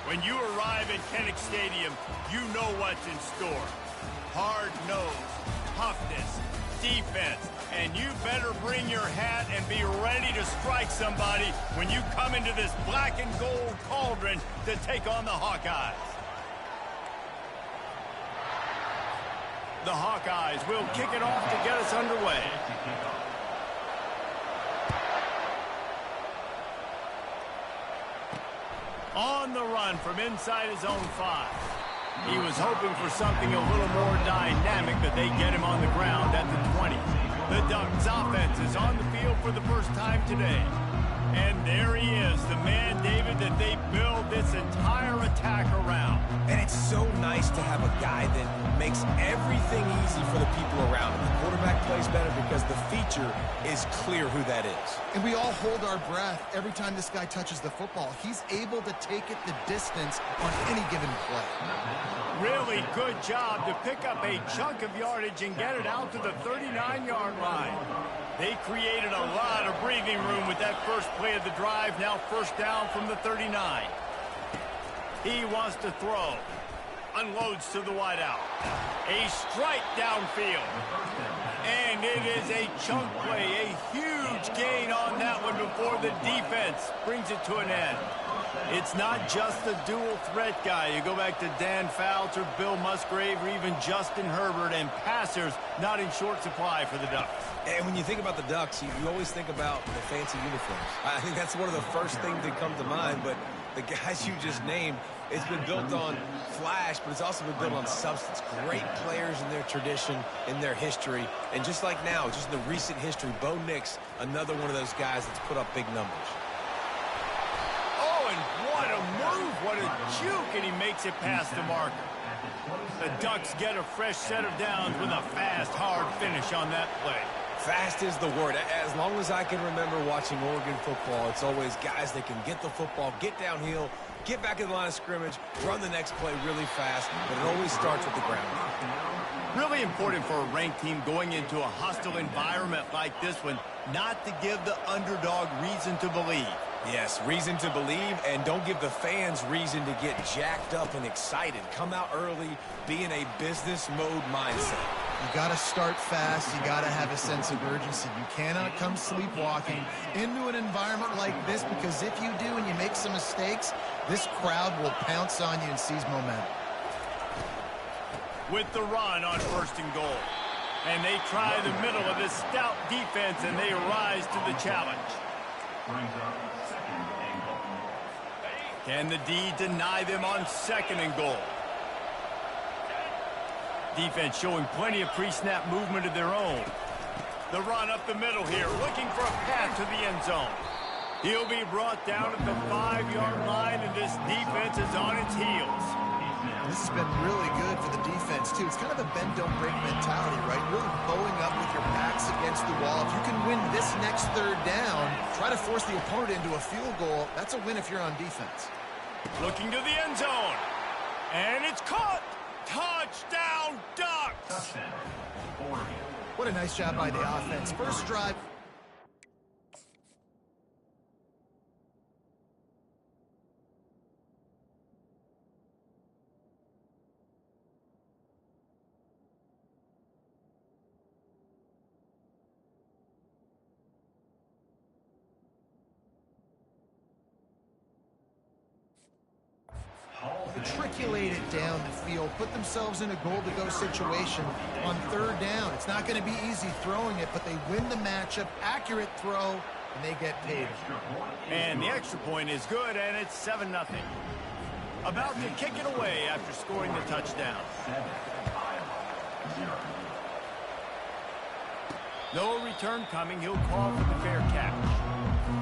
When you arrive at Kinnick Stadium, you know what's in store. Hard nose, toughness, defense, and you better bring your hat and be ready to strike somebody when you come into this black and gold cauldron to take on the Hawkeyes. The Hawkeyes will kick it off to get us underway. On the run from inside his own 5. He was hoping for something a little more dynamic, but they get him on the ground at the 20. The Ducks offense is on the field for the first time today. And there he is, the man, David, that they build this entire attack around. And it's so nice to have a guy that makes everything easy for the people around him. The quarterback plays better because the feature is clear who that is. And we all hold our breath every time this guy touches the football. He's able to take it the distance on any given play. Really good job to pick up a chunk of yardage and get it out to the 39-yard line. They created a lot of breathing room with that first play of the drive. Now first down from the 39. He wants to throw. Unloads to the wideout. A strike downfield. And it is a chunk play. A huge gain on that one before the defense brings it to an end. It's not just the dual threat guy. You go back to Dan Fouts or Bill Musgrave or even Justin Herbert, and passers not in short supply for the Ducks. And when you think about the Ducks, you always think about the fancy uniforms. I think that's one of the first things that come to mind, but the guys you just named, it's been built on flash, but it's also been built on substance. Great players in their tradition, in their history, and just like now, just in the recent history, Bo Nix, another one of those guys that's put up big numbers. Oh, and what a move, what a juke, and he makes it past the marker. The Ducks get a fresh set of downs with a fast, hard finish on that play. Fast is the word. As long as I can remember watching Oregon football, it's always guys that can get the football, get downhill, get back in the line of scrimmage, run the next play really fast, but it always starts with the ground. Really important for a ranked team going into a hostile environment like this one, not to give the underdog reason to believe. Yes, reason to believe, and don't give the fans reason to get jacked up and excited. Come out early, be in a business mode mindset. You got to start fast. You got to have a sense of urgency. You cannot come sleepwalking into an environment like this, because if you do and you make some mistakes, this crowd will pounce on you and seize momentum. With the run on 1st and goal. And they try the middle of this stout defense, and they rise to the challenge. Can the D deny them on 2nd and goal? Defense showing plenty of pre-snap movement of their own. The run up the middle here, looking for a path to the end zone. He'll be brought down at the 5-yard line, and this defense is on its heels. This has been really good for the defense, too. It's kind of a bend-don't-break mentality, right? Really bowing up with your backs against the wall. If you can win this next 3rd down, try to force the opponent into a field goal. That's a win if you're on defense. Looking to the end zone. And it's caught. Touchdown, Ducks! What a nice job by the offense. First drive. Matriculate it down the field, put themselves in a goal-to-go situation on 3rd down. It's not going to be easy throwing it, but they win the matchup, accurate throw, and they get paid. And the extra point is good, and it's 7-0. About to kick it away after scoring the touchdown. No return coming. He'll call for the fair catch.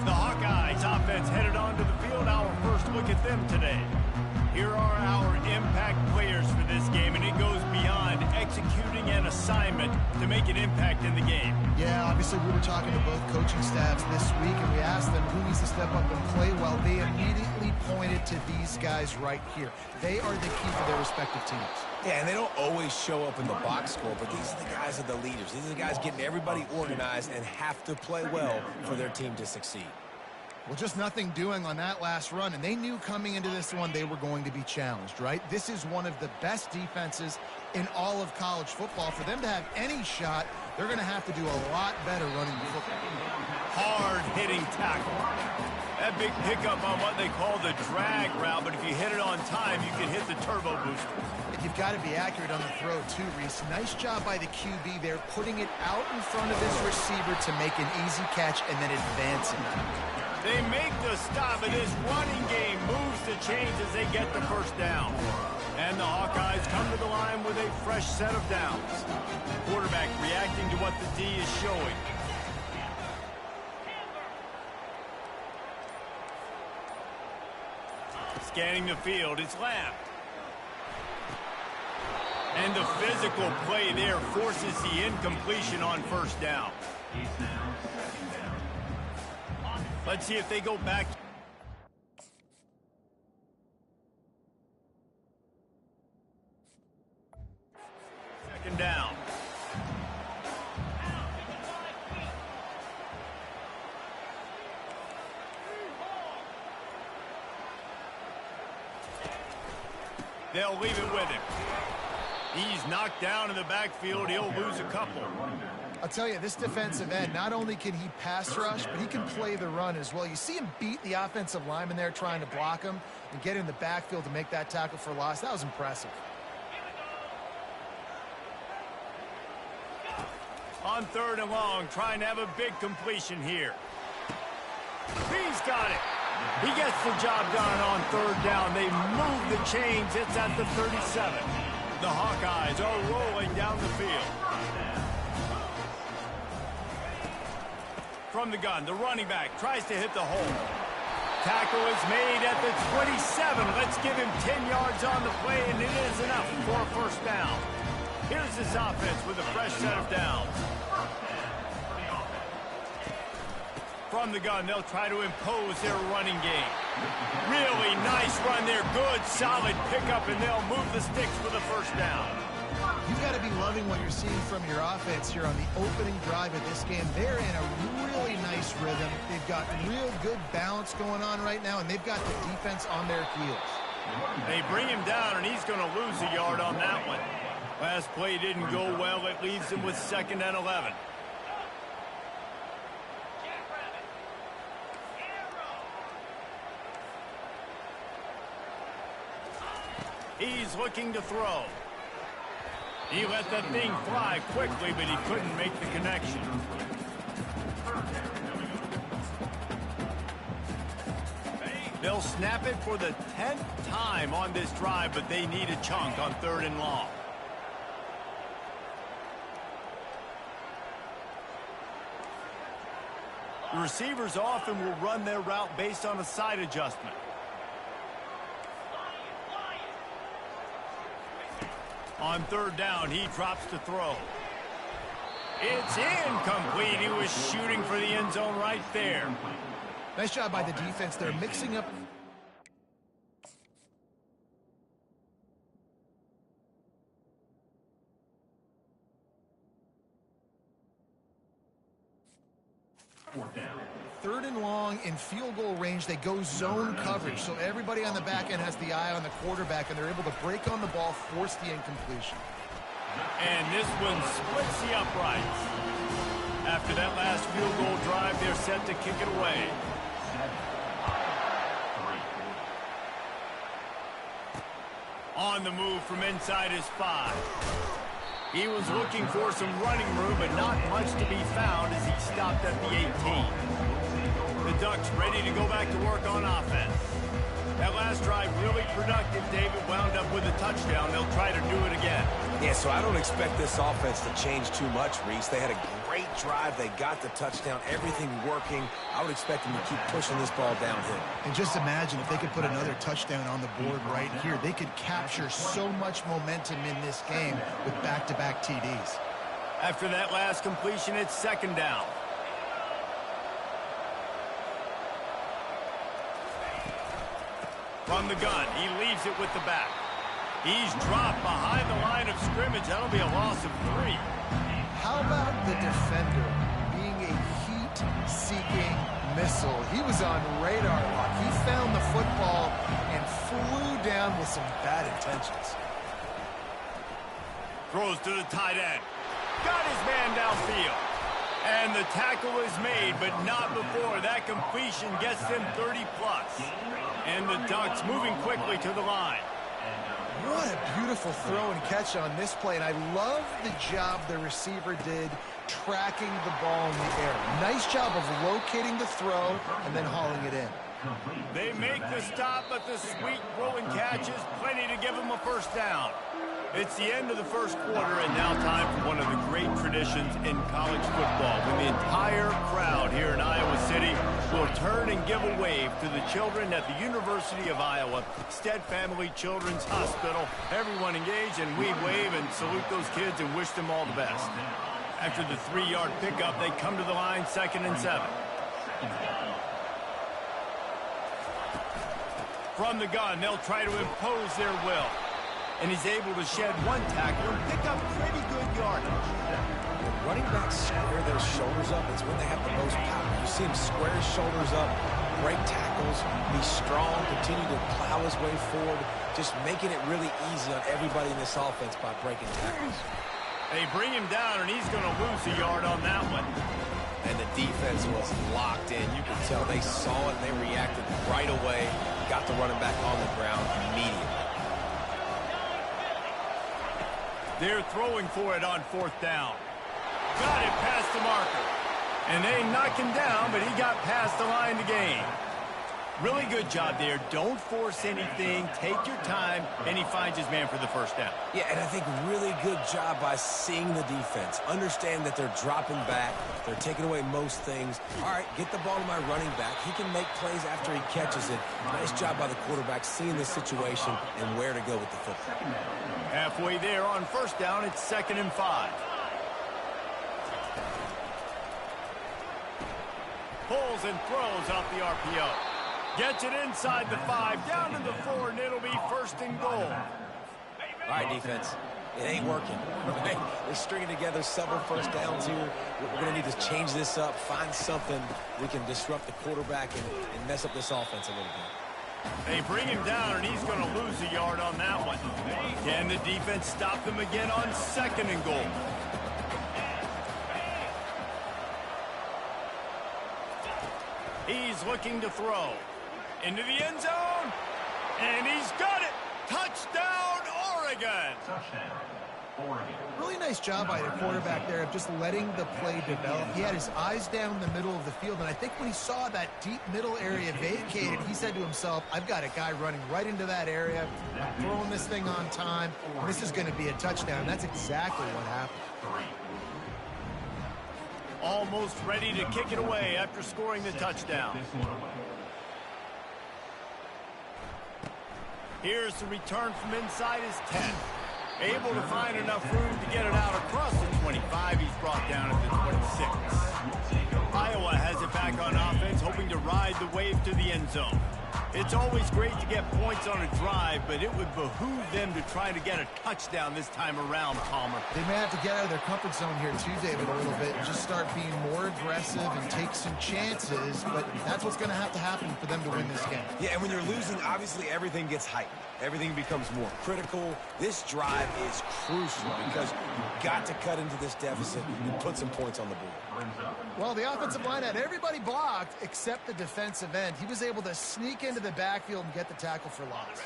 The Hawkeyes offense headed onto the field. Our first look at them today. Here are our impact players for this game, and it goes beyond executing an assignment to make an impact in the game. Yeah, obviously we were talking to both coaching staffs this week, and we asked them who needs to step up and play well. They immediately pointed to these guys right here. They are the key for their respective teams. Yeah, and they don't always show up in the box score, but these are the guys that are the leaders. These are the guys getting everybody organized and have to play well for their team to succeed. Well, just nothing doing on that last run, and they knew coming into this one they were going to be challenged, right? This is one of the best defenses in all of college football. For them to have any shot, they're going to have to do a lot better running the football. Hard-hitting tackle. That big pickup on what they call the drag route, but if you hit it on time, you can hit the turbo booster. And you've got to be accurate on the throw, too, Reese. Nice job by the QB there, putting it out in front of his receiver to make an easy catch and then advancing. They make the stop, and this running game moves the chains as they get the first down. And the Hawkeyes come to the line with a fresh set of downs. Quarterback reacting to what the D is showing. Scanning the field, it's Lamb. And the physical play there forces the incompletion on first down. Let's see if they go back. Second down. They'll leave it with him. He's knocked down in the backfield. He'll lose a couple. I'll tell you, this defensive end, not only can he pass rush, but he can play the run as well. You see him beat the offensive lineman there trying to block him and get in the backfield to make that tackle for loss. That was impressive. On third and long, trying to have a big completion here. He's got it. He gets the job done on third down. They move the chains. It's at the 37. The Hawkeyes are rolling down the field. From the gun, the running back tries to hit the hole. Tackle is made at the 27. Let's give him 10 yards on the play, and it is enough for a first down. Here's this offense with a fresh set of downs. From the gun, they'll try to impose their running game. Really nice run there. Good, solid pickup, and they'll move the sticks for the first down. You've got to be loving what you're seeing from your offense here on the opening drive of this game. They're in a really nice rhythm. They've got real good balance going on right now, and they've got the defense on their heels. They bring him down, and he's going to lose a yard on that one. Last play didn't go well. It leaves him with 2nd and 11. He's looking to throw. He let that thing fly quickly, but he couldn't make the connection. They'll snap it for the 10th time on this drive, but they need a chunk on third and long. The receivers often will run their route based on a side adjustment. On third down, he drops to throw. It's incomplete. He was shooting for the end zone right there. Nice job by the defense. They're mixing up. Third and long in field goal range, they go zone coverage. So everybody on the back end has the eye on the quarterback, and they're able to break on the ball, force the incompletion. And this one splits the uprights. After that last field goal drive, they're set to kick it away. On the move from inside his 5. He was looking for some running room, but not much to be found as he stopped at the 18. The Ducks ready to go back to work on offense. That last drive really productive. David wound up with a touchdown. They'll try to do it again. Yeah, so I don't expect this offense to change too much, Reese. They had a great drive. They got the touchdown. Everything working. I would expect them to keep pushing this ball downhill. And just imagine if they could put another touchdown on the board right here. They could capture so much momentum in this game with back-to-back TDs. After that last completion, it's 2nd down. From the gun, he leaves it with the back. He's dropped behind the line of scrimmage. That'll be a loss of 3. How about the defender being a heat heat-seeking missile. He was on radar lock. He found the football and flew down with some bad intentions. Throws to the tight end. Got his man downfield. And the tackle is made, but not before that completion gets them 30-plus. And the Ducks moving quickly to the line. What a beautiful throw and catch on this play, and I love the job the receiver did tracking the ball in the air. Nice job of locating the throw and then hauling it in. They make the stop, but the sweet throw and catch is plenty to give them a first down. It's the end of the first quarter, and now time for one of the great traditions in college football, when the entire crowd here in Iowa City will turn and give a wave to the children at the University of Iowa, Stead Family Children's Hospital. Everyone engaged, and we wave and salute those kids and wish them all the best. After the 3-yard pickup, they come to the line, 2nd and 7. From the gun, they'll try to impose their will. And he's able to shed one tackle and pick up pretty good yardage. When running backs square their shoulders up, it's when they have the most power. You see him square his shoulders up, break tackles, be strong, continue to plow his way forward, just making it really easy on everybody in this offense by breaking tackles. They bring him down, and he's going to lose a yard on that one. And the defense was locked in. You can tell they saw it, they reacted right away, got the running back on the ground immediately. They're throwing for it on 4th down. Got it past the marker. And they knock him down, but he got past the line to gain. Really good job there. Don't force anything. Take your time, and he finds his man for the first down. Yeah, and I think really good job by seeing the defense. Understand that they're dropping back. They're taking away most things. All right, get the ball to my running back. He can make plays after he catches it. Nice job by the quarterback seeing the situation and where to go with the football. Halfway there on 1st down, it's 2nd and 5. Pulls and throws off the RPO. Gets it inside the 5, down to the 4, and it'll be 1st and goal. All right, defense. It ain't working. Right? They're stringing together several first downs here. We're going to need to change this up, find something we can disrupt the quarterback and mess up this offense a little bit. They bring him down, and he's going to lose a yard on that one. Can the defense stop them again on 2nd and goal? He's looking to throw. Into the end zone, and he's got it. Touchdown, Oregon. Really nice job by the quarterback there of just letting the play develop. He had his eyes down the middle of the field, and I think when he saw that deep middle area vacated, he said to himself, I've got a guy running right into that area, throwing this thing on time, and this is going to be a touchdown. That's exactly what happened. Almost ready to kick it away after scoring the touchdown. Here's the return from inside his 10. Able to find enough room to get it out across the 25. He's brought down at the 26. Iowa has it back on offense, hoping to ride the wave to the end zone. It's always great to get points on a drive, but it would behoove them to try to get a touchdown this time around, Palmer. They may have to get out of their comfort zone here too, David, a little bit, and just start being more aggressive and take some chances, but that's what's going to happen for them to win this game. Yeah, and when you're losing, obviously everything gets heightened. Everything becomes more critical. This drive is crucial because you've got to cut into this deficit and put some points on the board. Well, the offensive line had everybody blocked except the defensive end. He was able to sneak into the backfield and get the tackle for loss.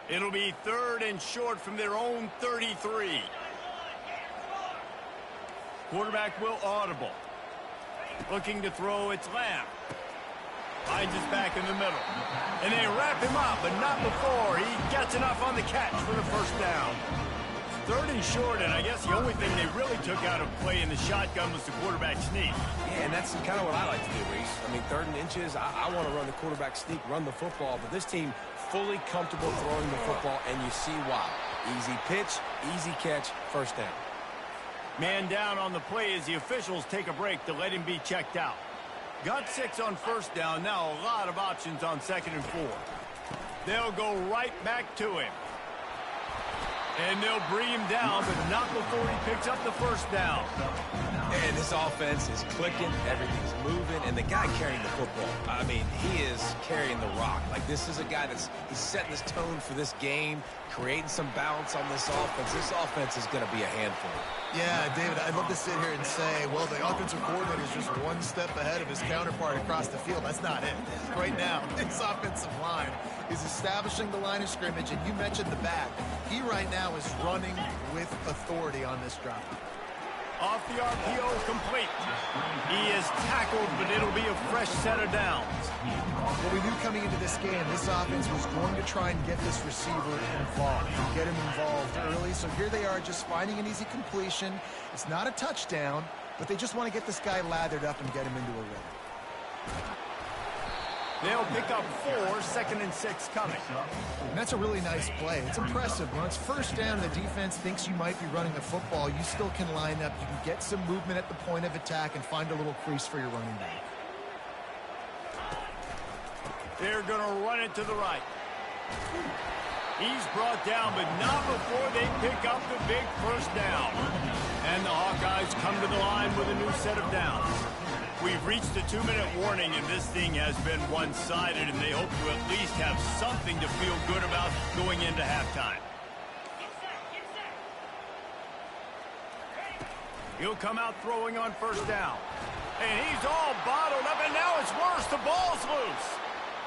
It'll be 3rd and short from their own 33. Quarterback will audible. Looking to throw, it's Lamb. Finds his back in the middle. And they wrap him up, but not before he gets enough on the catch for the first down. 3rd and short, and I guess the only thing they really took out of play in the shotgun was the quarterback sneak. Yeah, and that's kind of what I like to do, Reese. I mean, 3rd and inches, I want to run the quarterback sneak, run the football, but this team fully comfortable throwing the football, and you see why. Easy pitch, easy catch, first down. Man down on the play as the officials take a break to let him be checked out. Got 6 on first down. Now a lot of options on 2nd and 4. They'll go right back to him. And they'll bring him down, but not before he picks up the first down. And this offense is clicking, everything's moving, and the guy carrying the football, I mean, he is carrying the rock. Like, this is a guy he's setting this tone for this game, creating some balance on this offense. This offense is going to be a handful. Yeah, David, I'd love to sit here and say, well, the offensive coordinator is just one step ahead of his counterpart across the field. That's not it. Right now, this offensive line is establishing the line of scrimmage, and you mentioned the back. He right now is running with authority on this drive. Off the RPO, complete. He is tackled, but it'll be a fresh set of downs. Well, we knew coming into this game, this offense was going to try and get this receiver involved, get him involved early. So here they are just finding an easy completion. It's not a touchdown, but they just want to get this guy lathered up and get him into a rhythm. They'll pick up 4, 2nd and 6 coming. And that's a really nice play. It's impressive. When it's first down and the defense thinks you might be running the football, you still can line up. You can get some movement at the point of attack and find a little crease for your running back. They're going to run it to the right. He's brought down, but not before they pick up the big first down. And the Hawkeyes come to the line with a new set of downs. We've reached a 2-minute warning, and this thing has been one-sided, and they hope to at least have something to feel good about going into halftime. He'll come out throwing on first down. And he's all bottled up, and now it's worse. The ball's loose.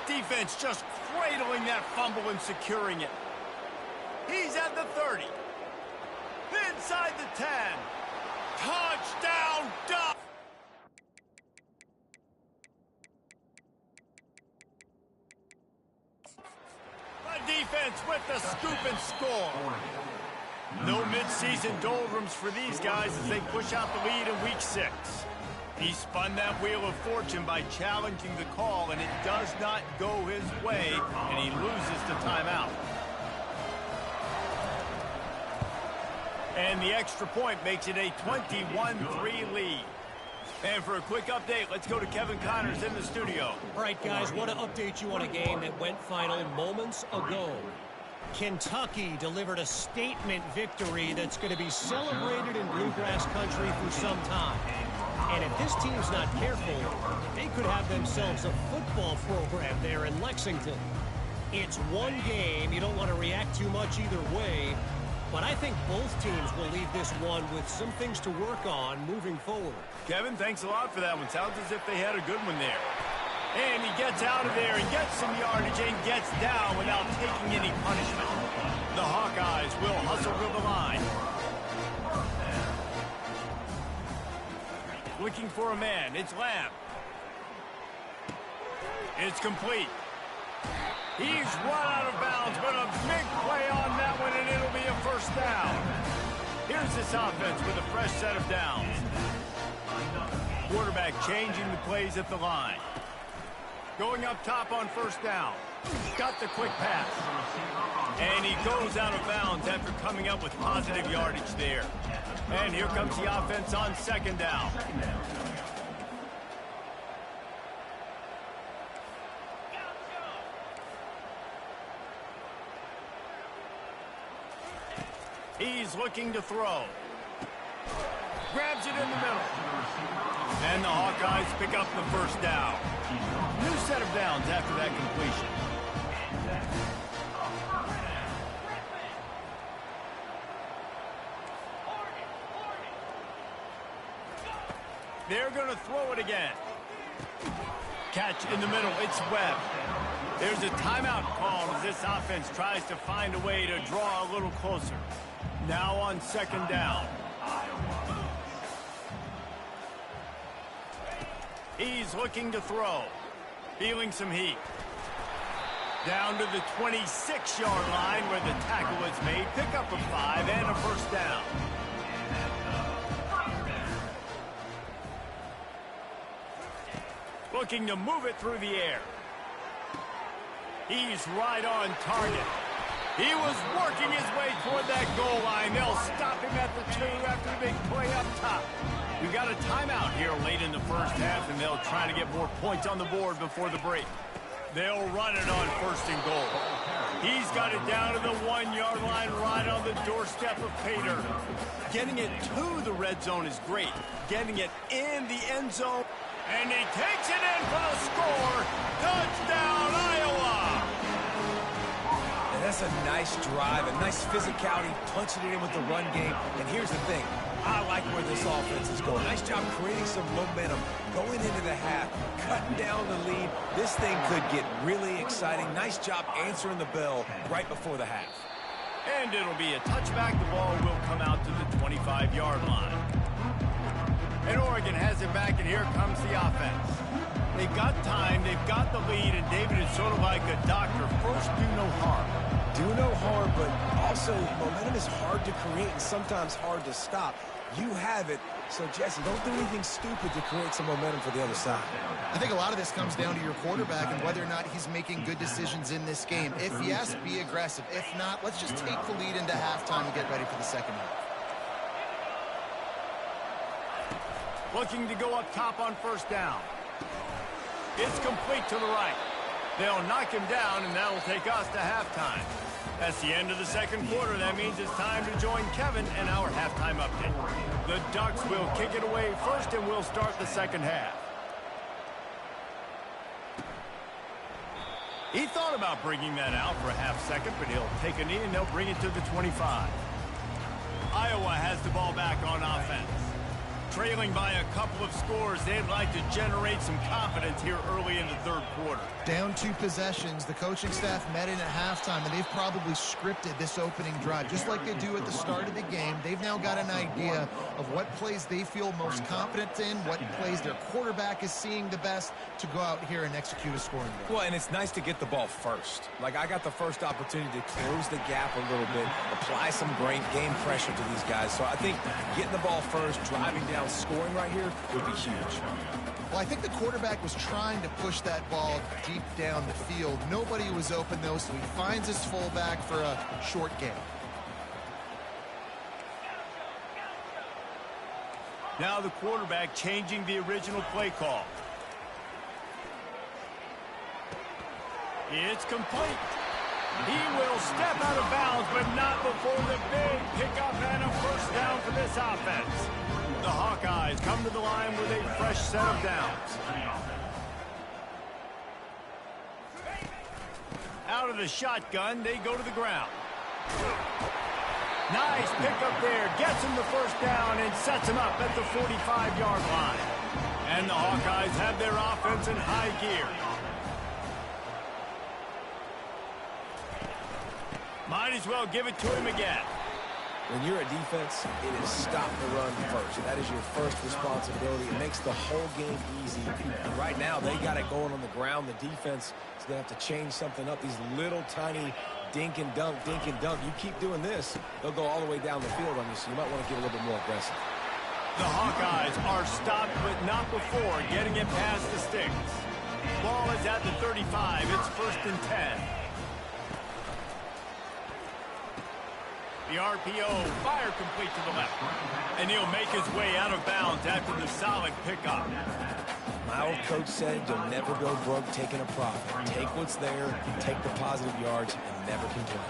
Defense just cradling that fumble and securing it. He's at the 30. Inside the 10. Touchdown, Duck! Defense with the scoop and score. No midseason doldrums for these guys as they push out the lead in week 6. He spun that wheel of fortune by challenging the call, and it does not go his way, and he loses the timeout. And the extra point makes it a 21-3 lead. And for a quick update, let's go to Kevin Connors in the studio. All right, guys, want to update you on a game that went final moments ago. Kentucky delivered a statement victory that's going to be celebrated in Bluegrass country for some time. And if this team's not careful, they could have themselves a football program there in Lexington. It's one game. You don't want to react too much either way. But I think both teams will leave this one with some things to work on moving forward. Kevin, thanks a lot for that one. Sounds as if they had a good one there. And he gets out of there and gets some yardage and gets down without taking any punishment. The Hawkeyes will hustle to the line. Looking for a man. It's Lamb. It's complete. He's run out of bounds, but a big play on that one, and it'll be a first down. Here's this offense with a fresh set of downs. Quarterback changing the plays at the line. Going up top on first down. Got the quick pass. And he goes out of bounds after coming up with positive yardage there. And here comes the offense on second down. He's looking to throw. Grabs it in the middle. And the Hawkeyes pick up the first down. New set of downs after that completion. They're going to throw it again. Catch in the middle. It's Webb. There's a timeout call as this offense tries to find a way to draw a little closer. Now on second down. He's looking to throw. Feeling some heat. Down to the 26-yard line where the tackle is made. Pick up a 5 and a first down. Looking to move it through the air. He's right on target. He was working his way toward that goal line. They'll stop him at the 2 after the big play up top. We've got a timeout here late in the first half, and they'll try to get more points on the board before the break. They'll run it on 1st and goal. He's got it down to the 1-yard line right on the doorstep of Pater. Getting it to the red zone is great. Getting it in the end zone. And he takes it in for the score. Touchdown, Iowa! And that's a nice drive, a nice physicality, punching it in with the run game. And here's the thing. I like where this offense is going. Nice job creating some momentum, going into the half, cutting down the lead. This thing could get really exciting. Nice job answering the bell right before the half. And it'll be a touchback. The ball will come out to the 25-yard line. And Oregon has it back, and here comes the offense. They've got time, they've got the lead, and David is sort of like a doctor. First, do no harm. Do no harm, but also momentum is hard to create and sometimes hard to stop. You have it, so Jesse, don't do anything stupid to create some momentum for the other side. I think a lot of this comes down to your quarterback and whether or not he's making good decisions in this game. If yes, be aggressive. If not, let's just take the lead into halftime and get ready for the second half. Looking to go up top on 1st down. It's complete to the right. They'll knock him down, and that'll take us to halftime. That's the end of the second quarter. That means it's time to join Kevin and our halftime update. The Ducks will kick it away first, and we'll start the second half. He thought about bringing that out for a half second, but he'll take a knee, and they'll bring it to the 25. Iowa has the ball back on offense. Trailing by a couple of scores, they'd like to generate some confidence here early in the third quarter. Down 2 possessions, the coaching staff met in at halftime, and they've probably scripted this opening drive. Just like they do at the start of the game, they've now got an idea of what plays they feel most confident in, what plays their quarterback is seeing the best to go out here and execute a scoring goal. Well, and it's nice to get the ball first. Like, I got the first opportunity to close the gap a little bit, apply some great game pressure to these guys. So I think getting the ball first, driving down, scoring right here would be huge. Well, I think the quarterback was trying to push that ball deep down the field. Nobody was open, though, so he finds his fullback for a short gain. Now the quarterback changing the original play call. It's complete. He will step out of bounds, but not before the big pickup and a 1st down for this offense. The Hawkeyes come to the line with a fresh set of downs. Out of the shotgun, they go to the ground. Nice pickup there. Gets him the 1st down and sets him up at the 45-yard line. And the Hawkeyes have their offense in high gear. Might as well give it to him again. When you're a defense, it is stop the run first. That is your first responsibility. It makes the whole game easy. And right now, they got it going on the ground. The defense is going to have to change something up. These little tiny dink and dunk, dink and dunk. You keep doing this, they'll go all the way down the field on you, so you might want to get a little bit more aggressive. The Hawkeyes are stopped, but not before getting it past the sticks. Ball is at the 35. It's 1st and 10. The RPO, fire complete to the left. And he'll make his way out of bounds after the solid pickup. My old coach said you'll never go broke taking a profit. Take what's there, take the positive yards, and never complain.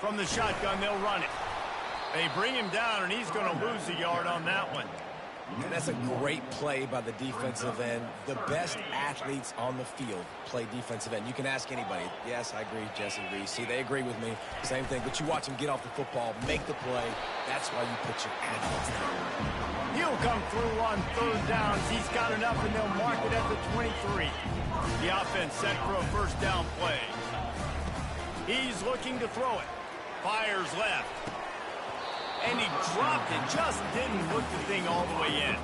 From the shotgun, they'll run it. They bring him down, and he's going to lose a yard on that one. And that's a great play by the defensive end. The best athletes on the field play defensive end. You can ask anybody. Yes, I agree, Jesse Reese. See, they agree with me. Same thing. But you watch them get off the football, make the play. That's why you put your athletes there. He'll come through on 3rd down. He's got enough, and they'll mark it at the 23. The offense set for a 1st down play. He's looking to throw it. Fires left. And he dropped it. Just didn't hook the thing all the way in.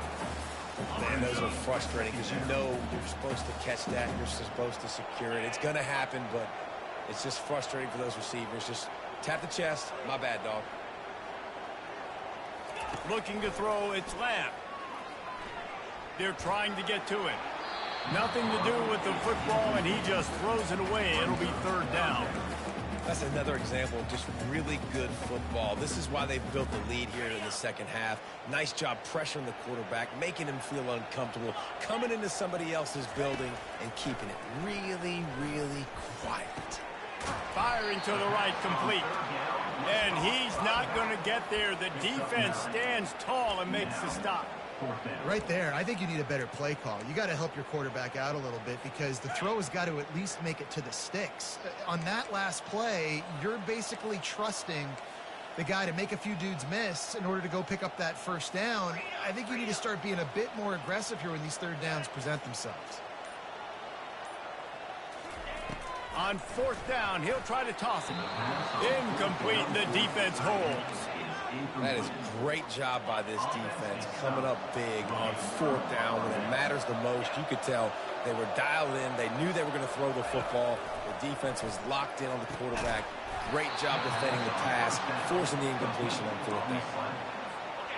Man, those are frustrating because you know you're supposed to catch that. You're supposed to secure it. It's going to happen, but it's just frustrating for those receivers. Just tap the chest. My bad, dog. Looking to throw. It's Lamb. They're trying to get to it. Nothing to do with the football, and he just throws it away. It'll be 3rd down. That's another example of just really good football. This is why they've built the lead here in the second half. Nice job pressuring the quarterback, making him feel uncomfortable, coming into somebody else's building and keeping it really, really quiet. Firing to the right, complete. And he's not going to get there. The defense stands tall and makes the stop. Right there, I think you need a better play call. You got to help your quarterback out a little bit because the throw has got to at least make it to the sticks. On that last play, you're basically trusting the guy to make a few dudes miss in order to go pick up that first down. I think you need to start being a bit more aggressive here when these third downs present themselves. On fourth down, he'll try to toss it. Incomplete, the defense holds. That is a great job by this defense, coming up big on fourth down when it matters the most. You could tell they were dialed in. They knew they were going to throw the football. The defense was locked in on the quarterback. Great job defending the pass, forcing the incompletion on fourth down.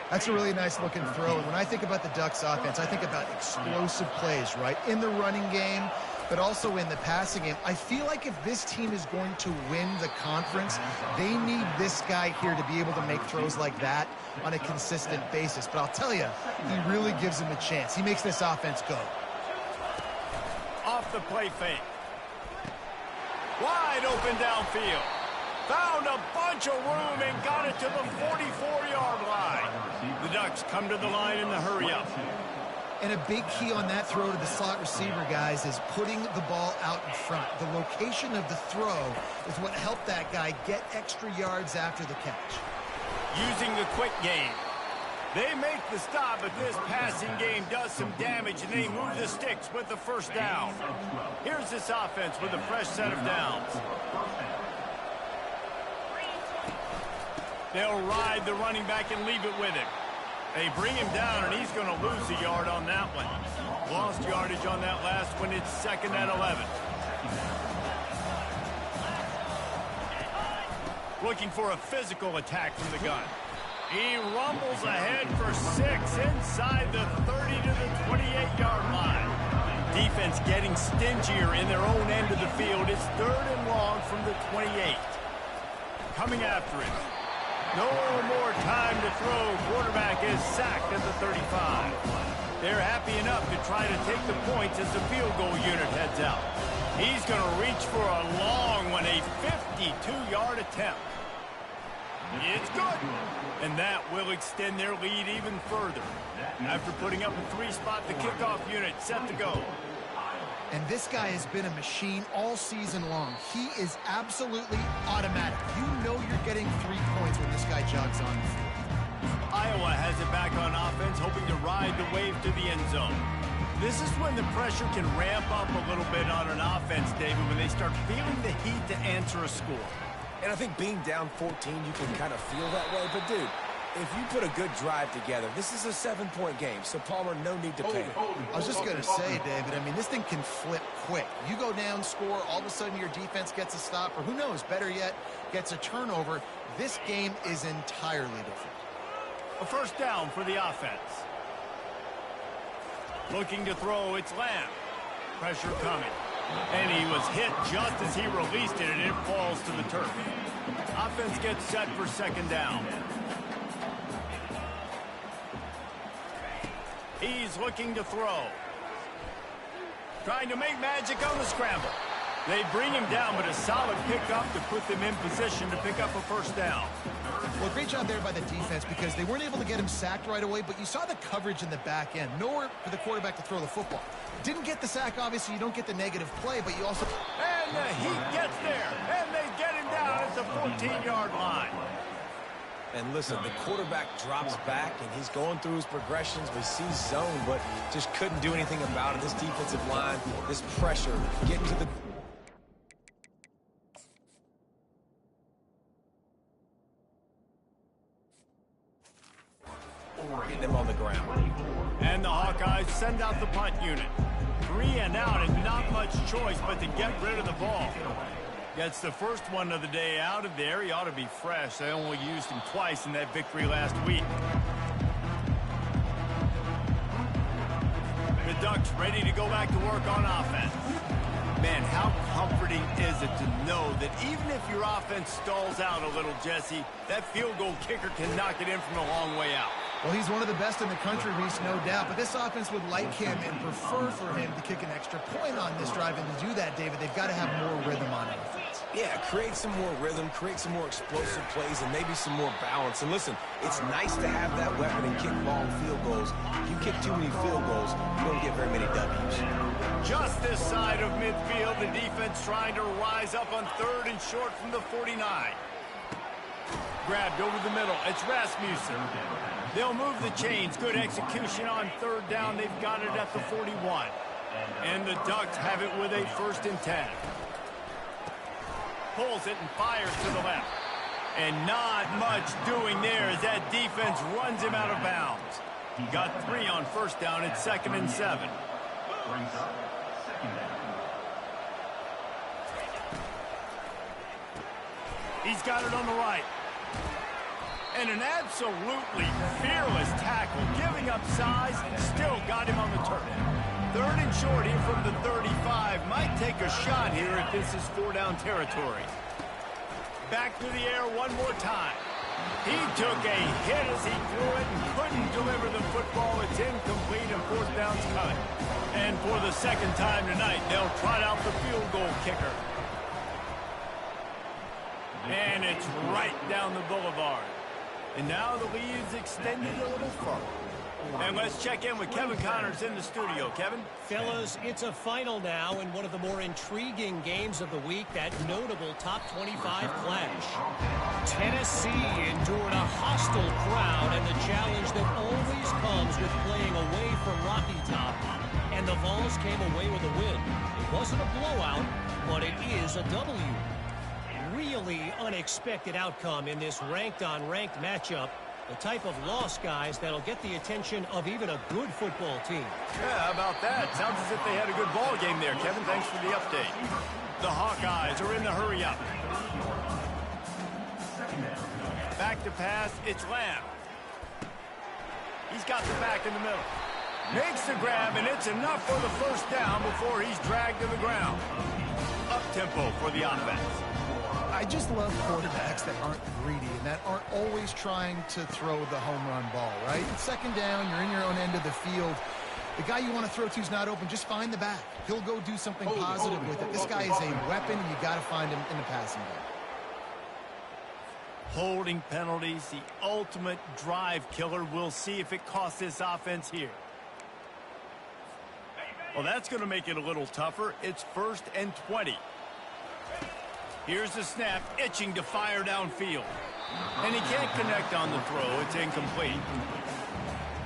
That's a really nice looking throw. And when I think about the Ducks offense, I think about explosive plays, right? In the running game, but also in the passing game. I feel like if this team is going to win the conference, they need this guy here to be able to make throws like that on a consistent basis. But I'll tell you, he really gives him a chance. He makes this offense go. Off the play fake. Wide open downfield. Found a bunch of room and got it to the 44-yard line. The Ducks come to the line in the hurry-up. And a big key on that throw to the slot receiver, guys, is putting the ball out in front. The location of the throw is what helped that guy get extra yards after the catch. Using the quick game. They make the stop, but this passing game does some damage, and they move the sticks with the first down. Here's this offense with a fresh set of downs. They'll ride the running back and leave it with him. They bring him down, and he's going to lose a yard on that one. Lost yardage on that last one. It's 2nd and 11. Looking for a physical attack from the gun. He rumbles ahead for 6 inside the 30 to the 28-yard line. Defense getting stingier in their own end of the field. It's 3rd and long from the 28. Coming after him. No more time to throw. Quarterback is sacked at the 35. They're happy enough to try to take the points as the field goal unit heads out. He's going to reach for a long one, a 52-yard attempt. It's good. And that will extend their lead even further. After putting up a 3-spot, the kickoff unit set to go. And this guy has been a machine all season long. He is absolutely automatic. You know you're getting 3 points when this guy jogs on the field. Iowa has it back on offense, hoping to ride the wave to the end zone. This is when the pressure can ramp up a little bit on an offense, David, when they start feeling the heat to answer a score. And I think being down 14, you can kind of feel that way. But, dude, if you put a good drive together, this is a 7-point game, so Palmer, no need to panic. I was just going to say, David, I mean, this thing can flip quick. You go down, score, all of a sudden your defense gets a stop, or who knows, better yet, gets a turnover. This game is entirely different. A first down for the offense. Looking to throw, it's Lamb. Pressure coming. And he was hit just as he released it, and it falls to the turf. Offense gets set for 2nd down. He's looking to throw. Trying to make magic on the scramble. They bring him down, but a solid pickup to put them in position to pick up a first down. Well, great job there by the defense because they weren't able to get him sacked right away, but you saw the coverage in the back end. Nowhere for the quarterback to throw the football. Didn't get the sack, obviously. You don't get the negative play, but you also... And the heat gets there, and they get him down at the 14-yard line. And listen, the quarterback drops back, and he's going through his progressions. We see zone, but just couldn't do anything about it. This defensive line, this pressure, getting to the... Getting him on the ground. And the Hawkeyes send out the punt unit. 3 and out, and not much choice but to get rid of the ball. Gets the first one of the day out of there. He ought to be fresh. They only used him twice in that victory last week. The Ducks ready to go back to work on offense. Man, how comforting is it to know that even if your offense stalls out a little, Jesse, that field goal kicker can knock it in from a long way out. Well, he's one of the best in the country, Reese, no doubt. But this offense would like him and prefer for him to kick an extra point on this drive. And to do that, David, they've got to have more rhythm on offense. Yeah, create some more rhythm, create some more explosive plays, and maybe some more balance. And listen, it's nice to have that weapon and kick long field goals. If you kick too many field goals, you don't get very many W's. Just this side of midfield, the defense trying to rise up on 3rd and short from the 49. Grabbed over the middle. It's Rasmussen. They'll move the chains. Good execution on 3rd down. They've got it at the 41. And the Ducks have it with a 1st and 10. Pulls it and fires to the left. And not much doing there as that defense runs him out of bounds. He got 3 on 1st down. It's 2nd and 7. He's got it on the right. And an absolutely fearless tackle, giving up size, still got him on the turf. 3rd and short here from the 35. Might take a shot here if this is 4-down territory. Back to the air one more time. He took a hit as he threw it and couldn't deliver the football. It's incomplete and 4th down's cut. And for the 2nd time tonight, they'll trot out the field goal kicker. And it's right down the boulevard. And now the lead is extended a little further. And let's check in with Kevin Connors in the studio. Kevin? Fellas, it's a final now in one of the more intriguing games of the week, that notable top 25 clash. Tennessee endured a hostile crowd and the challenge that always comes with playing away from Rocky Top. And the Vols came away with a win. It wasn't a blowout, but it is a W. Really unexpected outcome in this ranked-on-ranked matchup. The type of loss, guys, that'll get the attention of even a good football team. Yeah, how about that? Sounds as if they had a good ball game there, Kevin. Thanks for the update. The Hawkeyes are in the hurry-up. Back to pass, it's Lamb. He's got the back in the middle. Makes the grab, and it's enough for the 1st down before he's dragged to the ground. Up-tempo for the offense. I just love quarterbacks that aren't greedy and that aren't always trying to throw the home run ball, right? It's 2nd down, you're in your own end of the field. The guy you want to throw to is not open. Just find the back. He'll go do something positive with it. This guy is a weapon, and you got to find him in the passing game. Holding penalties, the ultimate drive killer. We'll see if it costs this offense here. Well, that's going to make it a little tougher. It's 1st and 20. Here's the snap, itching to fire downfield. And he can't connect on the throw. It's incomplete.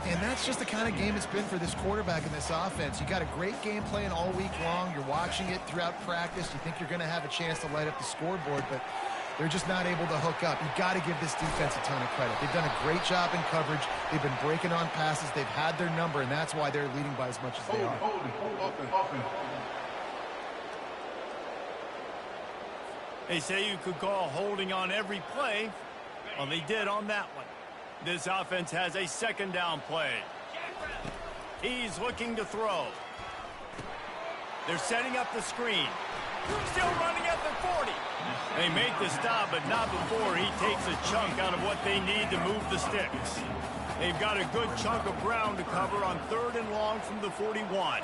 And that's just the kind of game it's been for this quarterback in this offense. You got a great game plan all week long. You're watching it throughout practice. You think you're going to have a chance to light up the scoreboard, but they're just not able to hook up. You've got to give this defense a ton of credit. They've done a great job in coverage. They've been breaking on passes. They've had their number, and that's why they're leading by as much as they are. They say you could call holding on every play. Well, they did on that one. This offense has a 2nd down play. He's looking to throw. They're setting up the screen. Still running at the 40. They make the stop, but not before he takes a chunk out of what they need to move the sticks. They've got a good chunk of ground to cover on 3rd and long from the 41.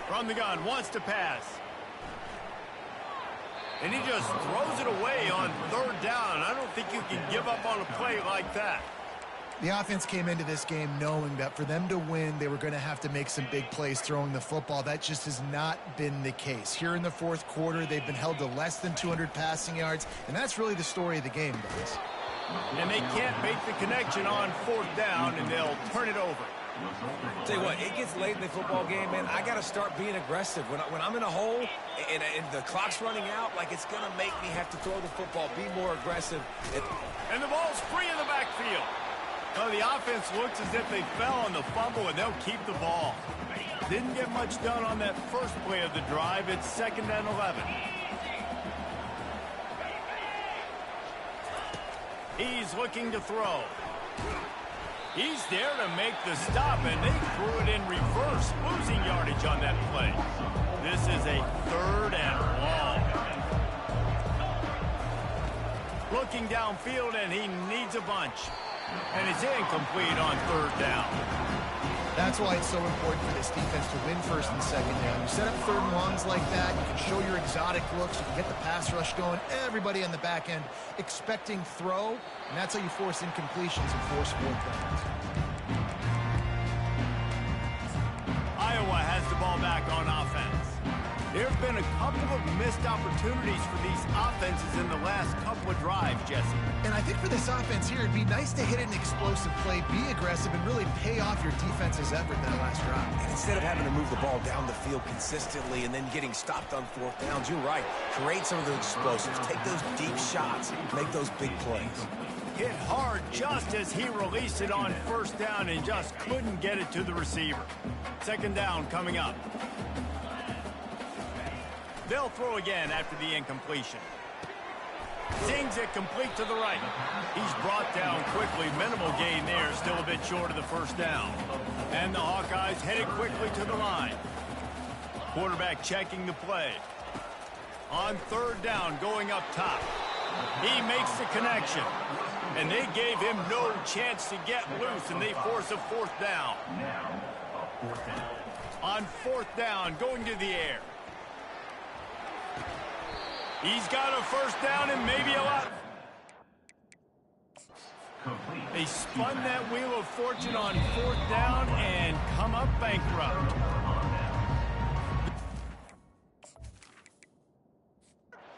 From the gun, wants to pass. And he just throws it away on 3rd down. I don't think you can give up on a play like that. The offense came into this game knowing that for them to win, they were going to have to make some big plays throwing the football. That just has not been the case. Here in the 4th quarter, they've been held to less than 200 passing yards, and that's really the story of the game, guys. And they can't make the connection on 4th down, and they'll turn it over. Tell you what, it gets late in the football game, man. I got to start being aggressive. When I'm in a hole and the clock's running out, like it's going to make me have to throw the football, be more aggressive. And the ball's free in the backfield. Well, the offense looks as if they fell on the fumble, and they'll keep the ball. Didn't get much done on that first play of the drive. It's 2nd and 11. He's looking to throw. He's there to make the stop, and they threw it in reverse, losing yardage on that play. This is a 3rd and long. Looking downfield, and he needs a bunch. And it's incomplete on 3rd down. That's why it's so important for this defense to win 1st and 2nd down. You set up 3rd and longs like that, you can show your exotic looks, you can get the pass rush going, everybody on the back end expecting throw, and that's how you force incompletions and force 4th downs. Iowa has the ball back on offense. There have been a couple of missed opportunities for these offenses in the last couple of drives, Jesse. And I think for this offense here, it'd be nice to hit an explosive play, be aggressive, and really pay off your defense's effort that last drive. And instead of having to move the ball down the field consistently and then getting stopped on 4th downs, you're right. Create some of those explosives. Take those deep shots. Make those big plays. Hit hard just as he released it on 1st down and just couldn't get it to the receiver. 2nd down coming up. They'll throw again after the incompletion. Zings it complete to the right. He's brought down quickly. Minimal gain there. Still a bit short of the 1st down. And the Hawkeyes headed quickly to the line. Quarterback checking the play. On 3rd down, going up top. He makes the connection. And they gave him no chance to get loose, and they force a 4th down. On 4th down, going to the air. He's got a 1st down and maybe a lot. They spun that wheel of fortune on 4th down and come up bankrupt.